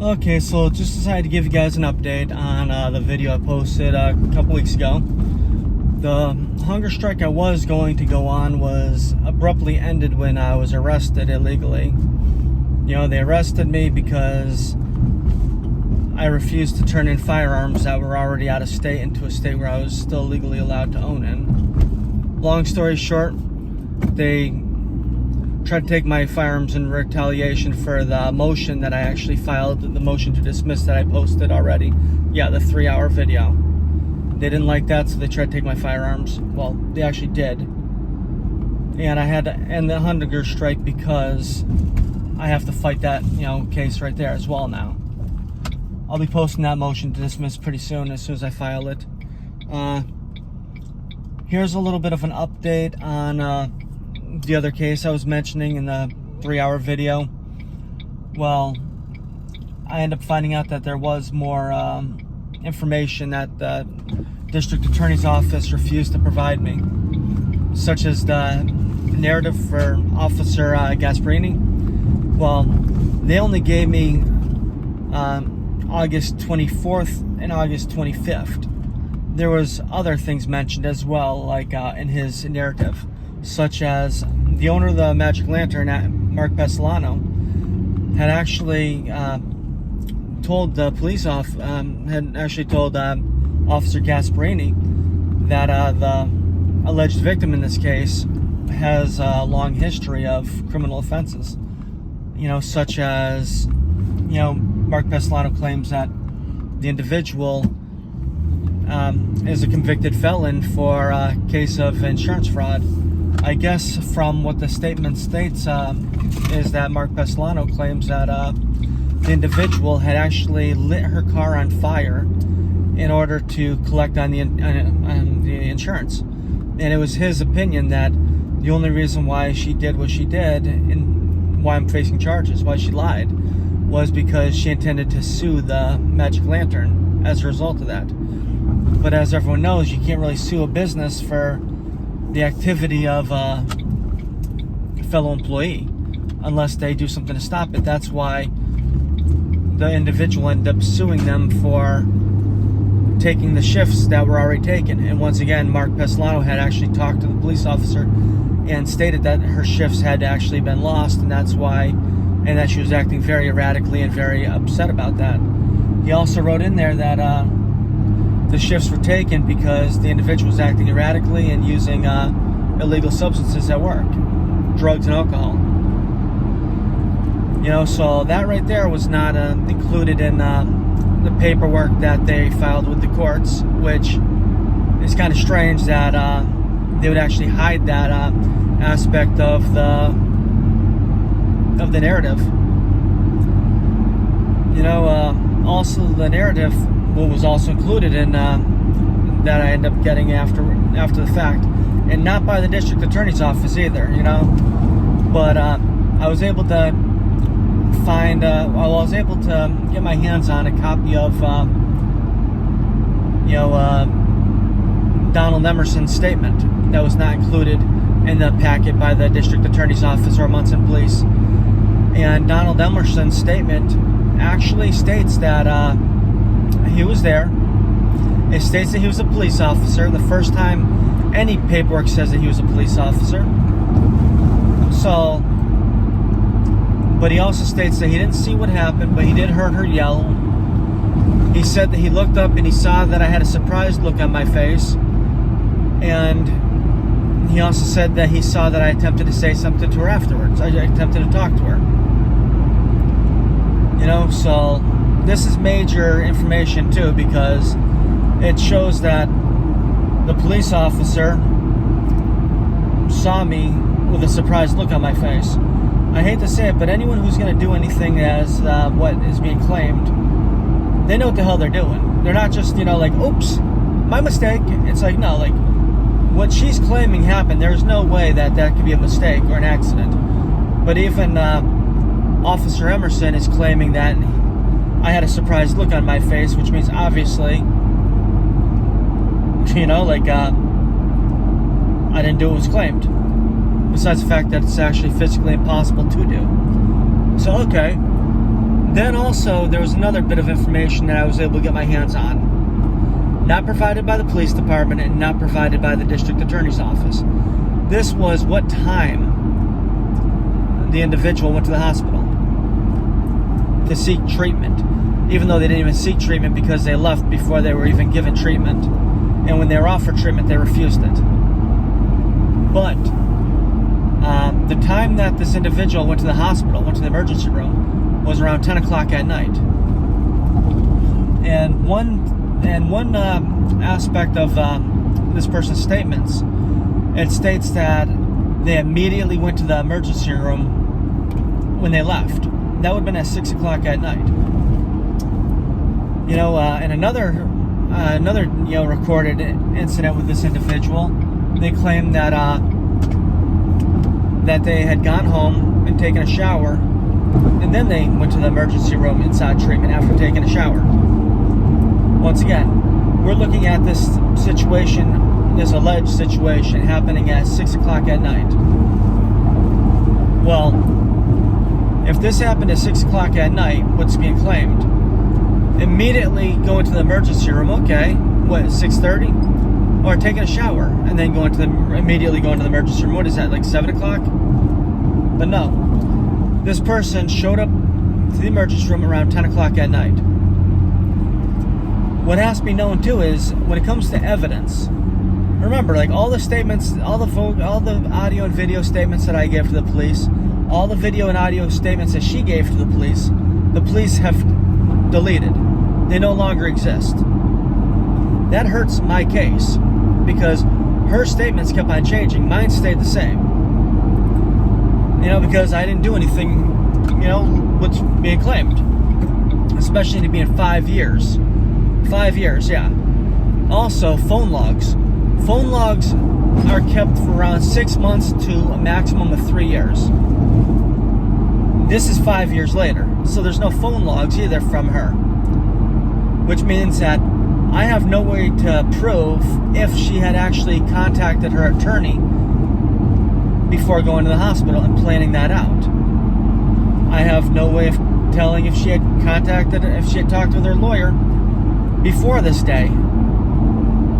Okay, so just decided to give you guys an update on the video I posted a couple weeks ago. The hunger strike I was going to go on was abruptly ended when I was arrested illegally. You know, they arrested me because I refused to turn in firearms that were already out of state into a state where I was still legally allowed to own in. Long story short, they tried to take my firearms in retaliation for the motion that I actually filed, the motion to dismiss that I posted already. Yeah, the 3-hour video. They didn't like that, so they tried to take my firearms. Well, they actually did. And I had to end the hunger strike because I have to fight that, case right there as well now. I'll be posting that motion to dismiss pretty soon as I file it. Here's a little bit of an update on the other case I was mentioning in the 3-hour video. Well, I ended up finding out that there was more information that the district attorney's office refused to provide me, such as the narrative for Officer Gasparini. Well, they only gave me August 24th and August 25th. There was other things mentioned as well, like in his narrative, such as the owner of the Magic Lantern, Mark Pesolano, had actually told the police Officer Gasparini that the alleged victim in this case has a long history of criminal offenses. Such as, Mark Pesolano claims that the individual is a convicted felon for a case of insurance fraud. I guess from what the statement states is that Mark Pesolano claims that the individual had actually lit her car on fire in order to collect on the insurance. And it was his opinion that the only reason why she did what she did and why I'm facing charges, why she lied, was because she intended to sue the Magic Lantern as a result of that. But as everyone knows, you can't really sue a business for the activity of a fellow employee unless they do something to stop it. That's why the individual ended up suing them for taking the shifts that were already taken. And once again, Mark Pesolano had actually talked to the police officer and stated that her shifts had actually been lost, and that's why, and that she was acting very erratically and very upset about that. He also wrote in there that the shifts were taken because the individual was acting erratically and using illegal substances at work, drugs and alcohol. So that right there was not included in the paperwork that they filed with the courts, which is kind of strange that they would actually hide that aspect of the narrative. Also the narrative was also included in that I ended up getting after the fact, and not by the district attorney's office either. But I was able to find. I was able to get my hands on a copy of Donald Emerson's statement that was not included in the packet by the district attorney's office or Munson Police. And Donald Emerson's statement actually states that he was there. It states that he was a police officer. The first time any paperwork says that he was a police officer. But he also states that he didn't see what happened, but he did hear her yell. He said that he looked up and he saw that I had a surprised look on my face. And he also said that he saw that I attempted to say something to her afterwards. I attempted to talk to her. So this is major information too, because it shows that the police officer saw me with a surprised look on my face. I hate to say it, but anyone who's going to do anything as what is being claimed, they know what the hell they're doing. They're not just, like, oops, my mistake. It's like, no, like, what she's claiming happened, there's no way that could be a mistake or an accident. But even Officer Emerson is claiming that I had a surprised look on my face, which means obviously, I didn't do what was claimed. Besides the fact that it's actually physically impossible to do. So, okay, Then also, there was another bit of information that I was able to get my hands on. Not provided by the police department and not provided by the district attorney's office. This was what time the individual went to the hospital to seek treatment, even though they didn't even seek treatment because they left before they were even given treatment. And when they were offered treatment, they refused it. But the time that this individual went to the hospital, went to the emergency room, was around 10 o'clock at night. And one aspect of this person's statements, it states that they immediately went to the emergency room when they left. That would have been at 6 o'clock at night. And another recorded incident with this individual, they claimed that that they had gone home and taken a shower, and then they went to the emergency room and sought treatment after taking a shower. Once again, we're looking at this situation, this alleged situation, happening at 6 o'clock at night. Well, if this happened at 6 o'clock at night, what's being claimed? Immediately going to the emergency room, okay, 6:30? Or taking a shower and then immediately going to the emergency room. What is that, like 7 o'clock? But no. This person showed up to the emergency room around 10 o'clock at night. What has to be known too is when it comes to evidence, remember, like all the statements, all the audio and video statements that I gave to the police, all the video and audio statements that she gave to the police have deleted. They no longer exist. That hurts my case because her statements kept on changing. Mine stayed the same. Because I didn't do anything, what's being claimed. Especially to be in 5 years. 5 years, yeah. Also, phone logs. Phone logs are kept for around 6 months to a maximum of 3 years. This is 5 years later, so there's no phone logs either from her. Which means that I have no way to prove if she had actually contacted her attorney before going to the hospital and planning that out. I have no way of telling if she had talked with her lawyer before this day,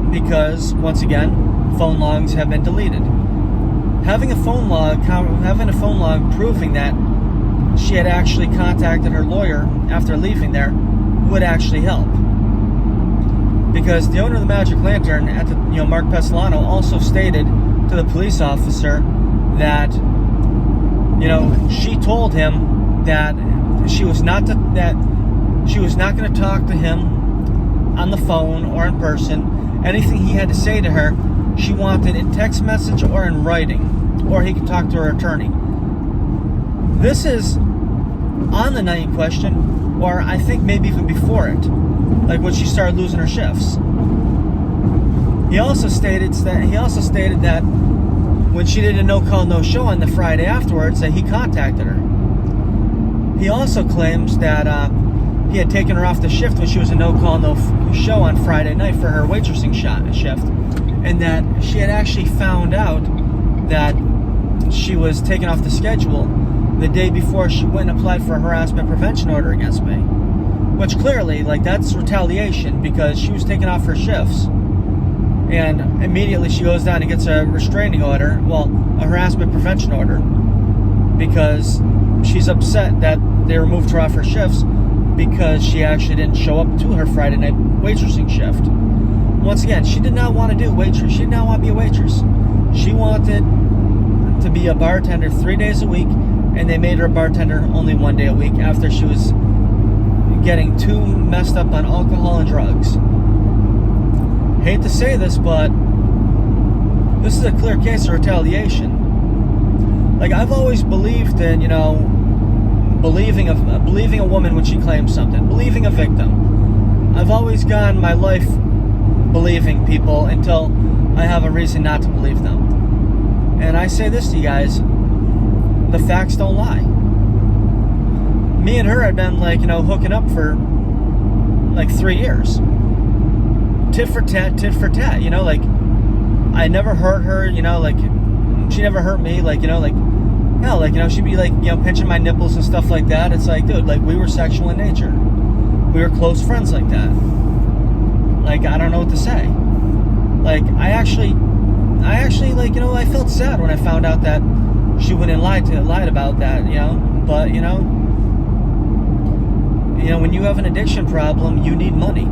because once again, phone logs have been deleted. Having a phone log proving that she had actually contacted her lawyer after leaving there would actually help. Because the owner of the Magic Lantern, Mark Pesolano, also stated to the police officer that, she told him that she was not going to talk to him on the phone or in person. Anything he had to say to her, she wanted in text message or in writing, or he could talk to her attorney. This is on the night in question, or I think maybe even before it, like when she started losing her shifts. He also stated that when she did a no-call, no-show on the Friday afterwards, that he contacted her. He also claims that he had taken her off the shift when she was a no-call, no-show on Friday night for her waitressing shift, and that she had actually found out that she was taken off the schedule the day before she went and applied for a harassment prevention order against me. Which clearly, that's retaliation because she was taking off her shifts. And immediately she goes down and gets a restraining order, a harassment prevention order, because she's upset that they removed her off her shifts because she actually didn't show up to her Friday night waitressing shift. Once again, she did not want to do waitress. She did not want to be a waitress. She wanted to be a bartender 3 days a week, and they made her a bartender only 1 day a week after she was getting too messed up on alcohol and drugs. Hate to say this, but this is a clear case of retaliation. I've always believed in, believing a woman when she claims something, believing a victim. I've always gone my life believing people until I have a reason not to believe them. And I say this to you guys, the facts don't lie. Me and her had been hooking up for 3 years. Tit for tat, I never hurt her, she never hurt me, Hell, like, she'd be like, pinching my nipples and stuff like that. It's like, dude, like, we were sexual in nature. We were close friends like that. Like, I don't know what to say. Like, I actually, like, I felt sad when I found out that she went and lied about that, But, when you have an addiction problem, you need money.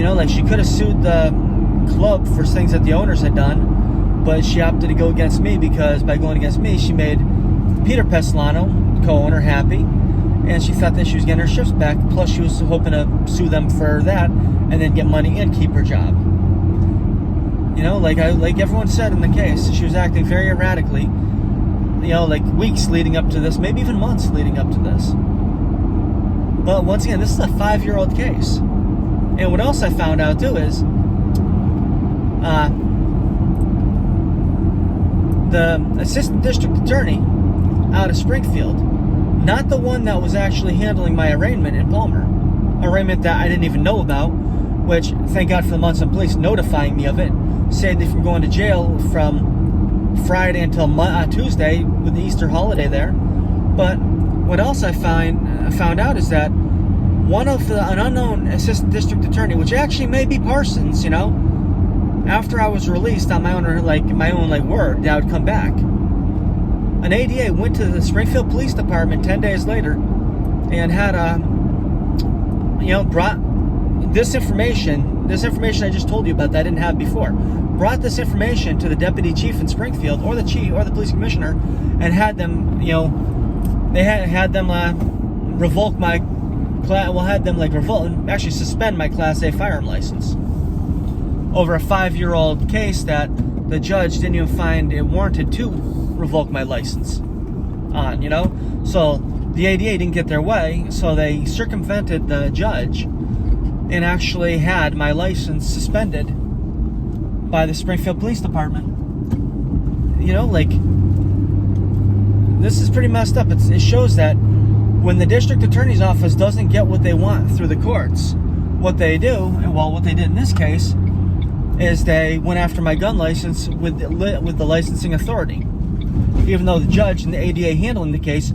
Like, she could have sued the club for things that the owners had done, but she opted to go against me because by going against me, she made Peter Pesolano, co-owner, happy, and she thought that she was getting her shifts back. Plus, she was hoping to sue them for that and then get money and keep her job. Like everyone said in the case, she was acting very erratically. Like weeks leading up to this, maybe even months leading up to this. But once again, this is a 5-year-old case. And what else I found out too is, the assistant district attorney out of Springfield, not the one that was actually handling my arraignment in Palmer, arraignment that I didn't even know about, which thank God for the Munson police notifying me of it, saved me from going to jail from Friday until Tuesday with the Easter holiday there. But what else I found out is that an unknown assistant district attorney, which actually may be Parsons, after I was released on my own word that I would come back, an ADA went to the Springfield Police Department 10 days later and had brought this information I just told you about that I didn't have before, brought this information to the deputy chief in Springfield or the chief or the police commissioner, and had them they had them revoke my actually suspend my Class A firearm license over a 5-year-old case that the judge didn't even find it warranted to revoke my license on, So the ADA didn't get their way, so they circumvented the judge and actually had my license suspended by the Springfield Police Department. This is pretty messed up. It shows that when the district attorney's office doesn't get what they want through the courts, what they do, and what they did in this case, is they went after my gun license with the licensing authority, even though the judge and the ADA handling the case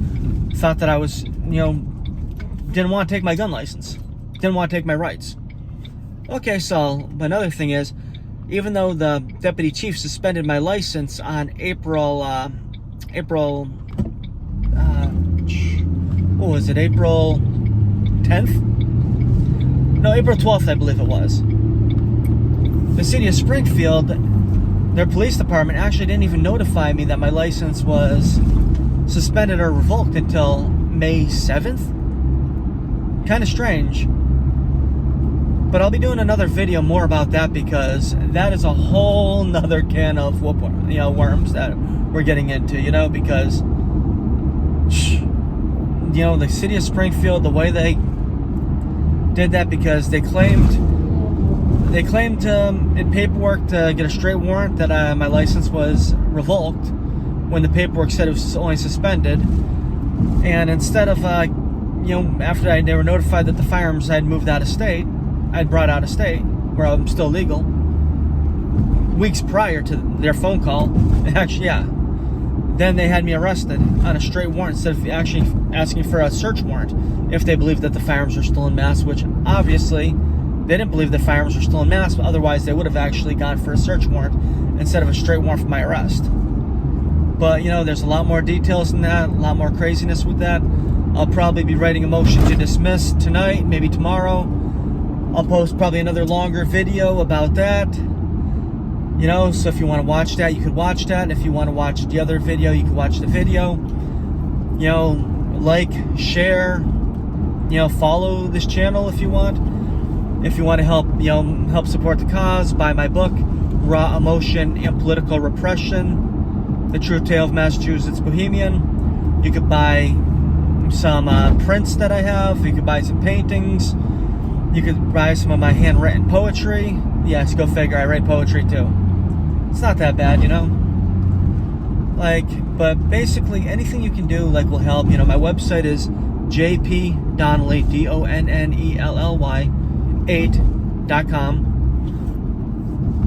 thought that I was, didn't want to take my gun license, didn't want to take my rights. Okay, so another thing is, even though the deputy chief suspended my license on April 10th? No, April 12th, I believe it was. The city of Springfield, their police department actually didn't even notify me that my license was suspended or revoked until May 7th. Kind of strange. But I'll be doing another video more about that, because that is a whole nother can of worms that we're getting into, because the city of Springfield, the way they did that, because they claimed in paperwork to get a straight warrant that my license was revoked when the paperwork said it was only suspended. And instead of after they were notified that the firearms I had moved out of state, I'd brought out of state where I'm still legal, weeks prior to their phone call, actually, then they had me arrested on a straight warrant instead of actually asking for a search warrant if they believed that the firearms were still in Mass, which obviously they didn't believe the firearms were still in Mass, but otherwise they would have actually gone for a search warrant instead of a straight warrant for my arrest. But, there's a lot more details than that, a lot more craziness with that. I'll probably be writing a motion to dismiss tonight, maybe tomorrow. I'll post probably another longer video about that. So if you want to watch that, you could watch that. If you want to watch the other video, you can watch the video. Like, share, follow this channel if you want. If you want to help support the cause, buy my book, Raw Emotion and Political Repression, The True Tale of Massachusetts Bohemian. You could buy some prints that I have. You could buy some paintings. You could buy some of my handwritten poetry. Yes, go figure, I write poetry too. It's not that bad, but basically anything you can do, will help. My website is jpdonnelly, DONNELLY, 8.com.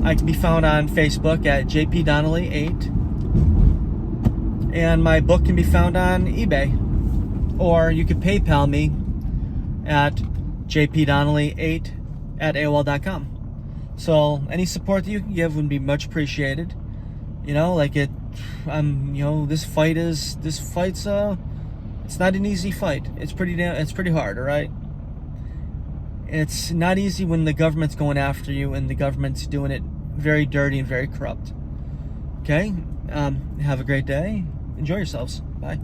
I can be found on Facebook at jpdonnelly8. And my book can be found on eBay. Or you could PayPal me at jpdonnelly8@aol.com. So any support that you can give would be much appreciated. This fight's it's not an easy fight. It's pretty hard, all right? It's not easy when the government's going after you and the government's doing it very dirty and very corrupt. Okay? Have a great day. Enjoy yourselves. Bye.